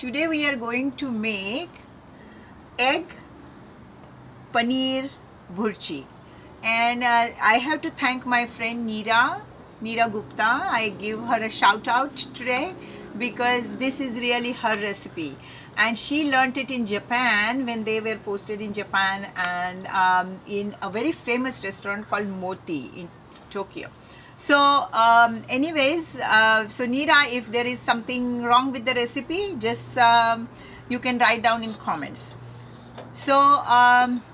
Today we are going to make egg paneer bhurji, and I have to thank my friend Neera Gupta. I give her a shout out today because this is really her recipe, and she learnt it in Japan when they were posted in Japan, and in a very famous restaurant called Moti in Tokyo. So anyways, so Neera, if there is something wrong with the recipe, just you can write down in comments. So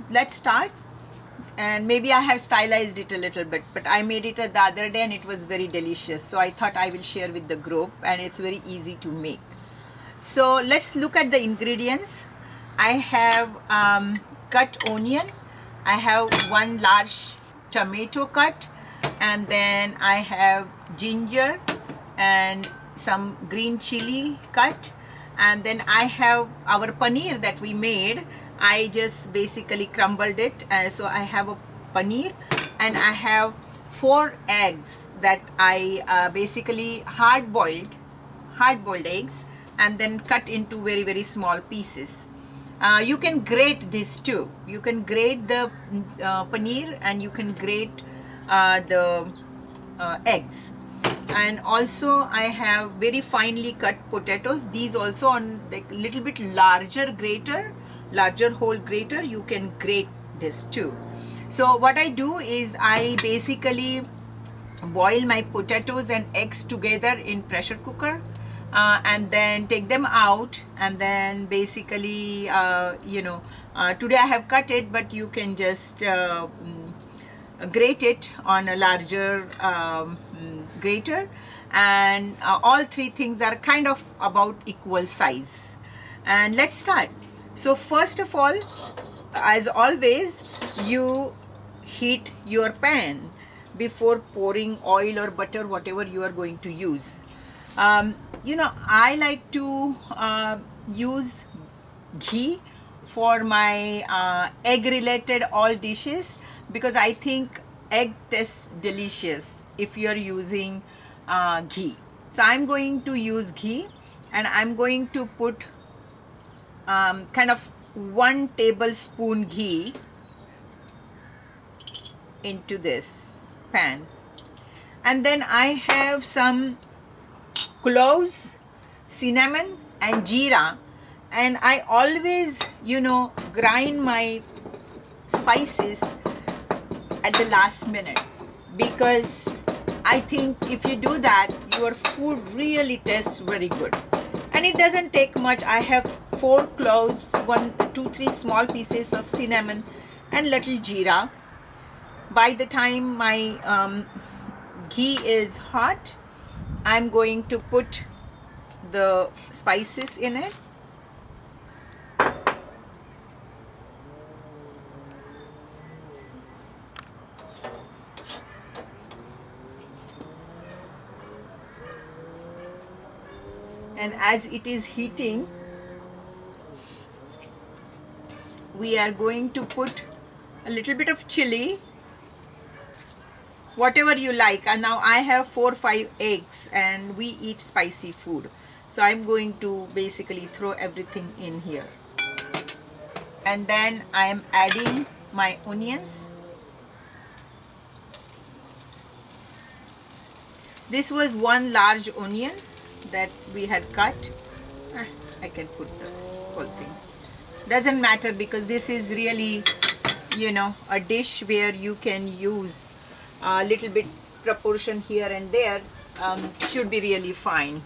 let's start. And maybe I have stylized it a little bit, but I made it the other day and it was very delicious. So I thought I will share with the group, and it's very easy to make. So let's look at the ingredients. I have cut onion. I have one large tomato cut, and then I have ginger and some green chili cut, and then I have our paneer that we made. I just basically crumbled it, so I have a paneer, and I have 4 eggs that I basically hard boiled eggs, and then cut into very small pieces. You can grate this too. You can grate the paneer, and you can grate the eggs. And also I have very finely cut potatoes. These also on the little bit larger whole grater. You can grate this too. So what I do is I basically boil my potatoes and eggs together in pressure cooker, and then take them out, and then basically today I have cut it, but you can just grate it on a larger grater, and all 3 things are kind of about equal size. And let's start. So first of all, as always, you heat your pan before pouring oil or butter, whatever you are going to use. I like to use ghee for my egg related all dishes, because I think egg tastes delicious if you are using ghee. So I'm going to use ghee, and I'm going to put kind of 1 tablespoon ghee into this pan. And then I have some cloves, cinnamon and jeera, and I always grind my spices at the last minute, because I think if you do that, your food really tastes very good. And it doesn't take much. I have 4 cloves, 3 small pieces of cinnamon, and little jeera. By the time my ghee is hot, I'm going to put the spices in it. And as it is heating, we are going to put a little bit of chili, whatever you like. And now I have 4-5 eggs, and we eat spicy food, so I'm going to basically throw everything in here. And then I am adding my onions. This was 1 large onion that we had cut. I can put the whole thing, doesn't matter, because this is really a dish where you can use a little bit proportion here and there. Should be really fine.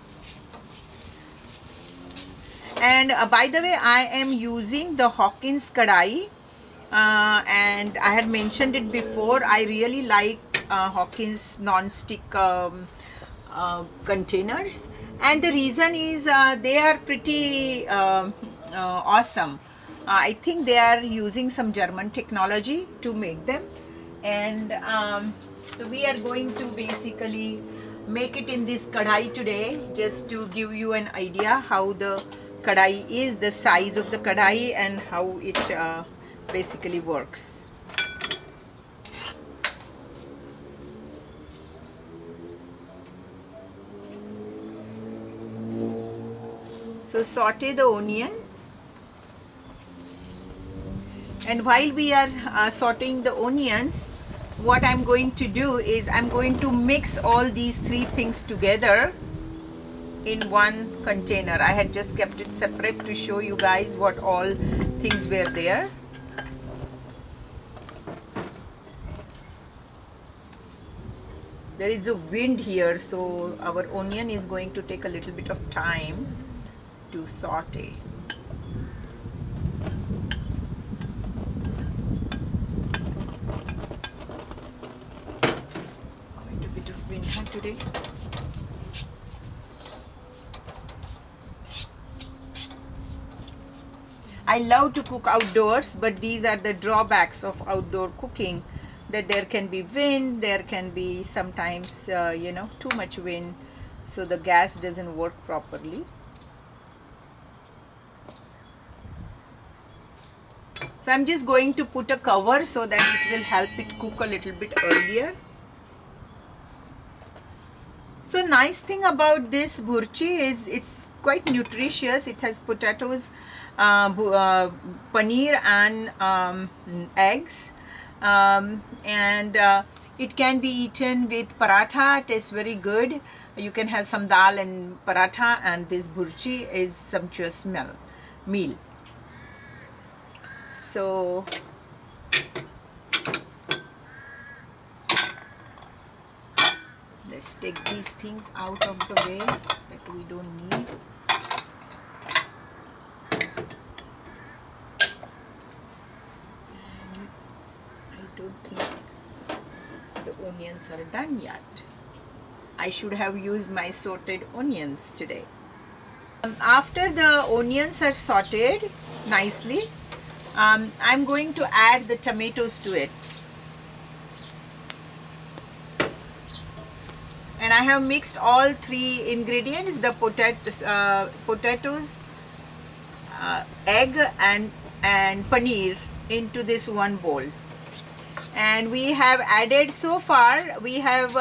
And by the way, I am using the Hawkins kadai, and I had mentioned it before. I really like Hawkins non-stick containers, and the reason is they are pretty awesome. I think they are using some German technology to make them, and so we are going to basically make it in this kadai today, just to give you an idea how the kadai is, the size of the kadai, and how it basically works. So saute the onion, and while we are sauteing the onions, what I'm going to do is I'm going to mix all these three things together in one container. I had just kept it separate to show you guys what all things were there. There is a wind here, so our onion is going to take a little bit of time to saute. Quite a bit of wind here today. I love to cook outdoors, but these are the drawbacks of outdoor cooking, that there can be wind, there can be sometimes too much wind, so the gas doesn't work properly. So I'm just going to put a cover so that it will help it cook a little bit earlier. So nice thing about this bhurji is it's quite nutritious. It has potatoes, paneer and eggs, and it can be eaten with paratha. It tastes very good. You can have some dal and paratha, and this bhurji is sumptuous meal. So let's take these things out of the way that we don't need. And I don't think the onions are done yet. I should have used my sauteed onions today. After the onions are sauteed nicely, I'm going to add the tomatoes to it. And I have mixed all three ingredients, the potatoes, egg and paneer into this one bowl. And we have added, so far we have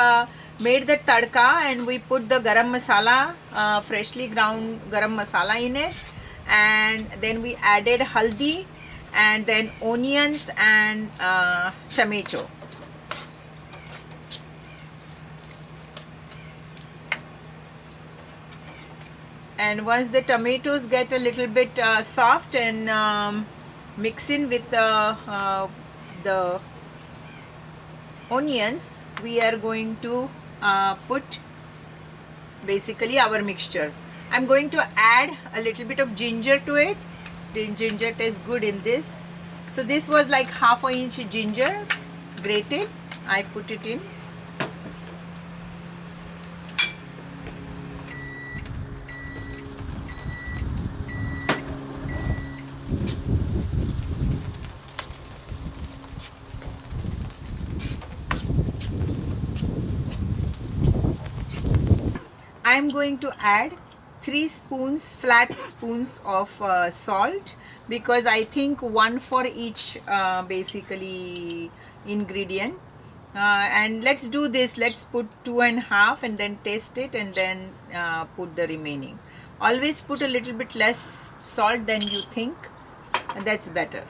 made the tadka, and we put the garam masala, freshly ground garam masala in it, and then we added haldi, and then onions and tomato. And once the tomatoes get a little bit soft and mix in with the onions, we are going to put basically our mixture. I'm going to add a little bit of ginger to it. The ginger tastes good in this. So this was like half an inch ginger grated. I put it in. I'm going to add 3 flat spoons of salt, because I think one for each basically ingredient. And let's do this. Let's put 2.5 and then taste it, and then put the remaining. Always put a little bit less salt than you think, and that's better.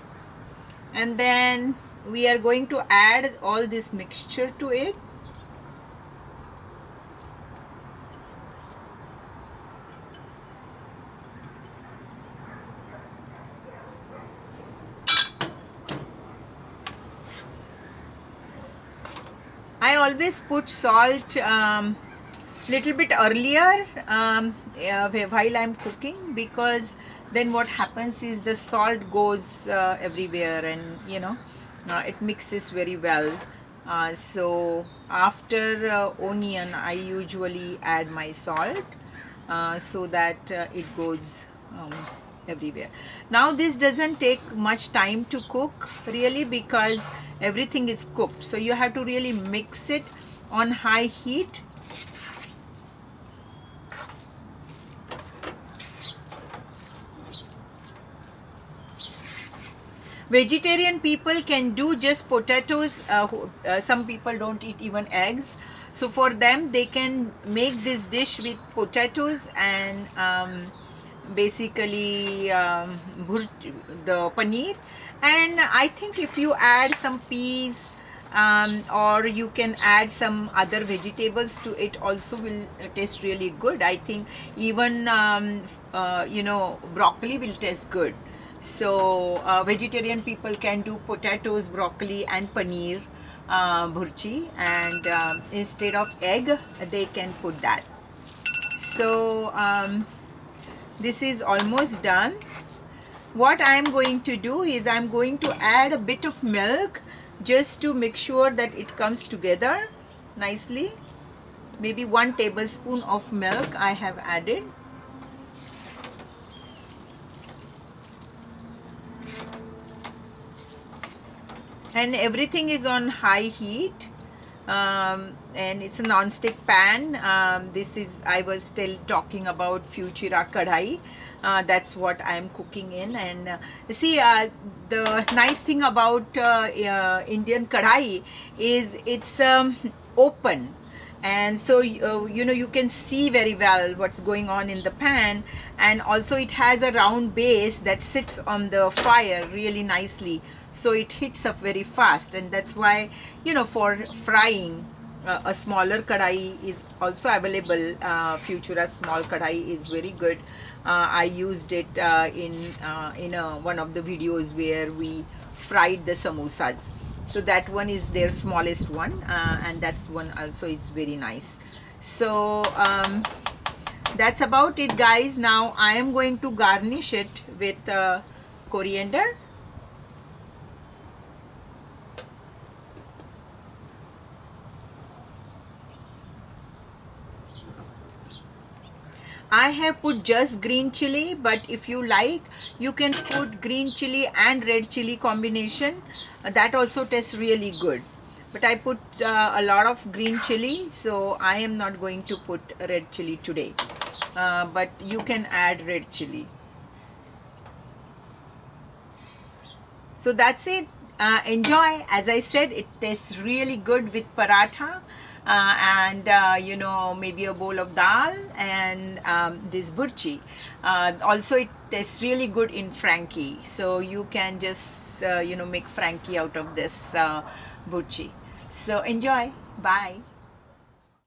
And then we are going to add all this mixture to it. I always put salt little bit earlier while I'm cooking, because then what happens is the salt goes everywhere, and it mixes very well. So after onion, I usually add my salt so that it goes everywhere. Now this doesn't take much time to cook really, because everything is cooked, so you have to really mix it on high heat. Vegetarian people can do just potatoes. Some people don't eat even eggs, so for them they can make this dish with potatoes and basically the paneer, and I think if you add some peas or you can add some other vegetables to it also will taste really good. I think even broccoli will taste good. So vegetarian people can do potatoes, broccoli and paneer bhurji, and instead of egg they can put that. So this is almost done. What I am going to do is I am going to add a bit of milk just to make sure that it comes together nicely. Maybe 1 tablespoon of milk I have added. And everything is on high heat. And it's a non-stick pan. This is, I was still talking about Futura kadhai. That's what I am cooking in. And see, the nice thing about Indian kadhai is it's open, and so you can see very well what's going on in the pan, and also it has a round base that sits on the fire really nicely, so it heats up very fast. And that's why for frying a smaller kadai is also available. Futura small kadai is very good. I used it in one of the videos where we fried the samosas. So that one is their smallest one, and that's one also is very nice. So that's about it, guys. Now I am going to garnish it with coriander. I have put just green chili, but if you like, you can put green chili and red chili combination. That also tastes really good. But I put a lot of green chili, so I am not going to put red chili today. But you can add red chili. So that's it. Enjoy. As I said, it tastes really good with paratha. And maybe a bowl of dal and this burchi. Also it tastes really good in frankie, so you can just make frankie out of this burchi. So enjoy. Bye.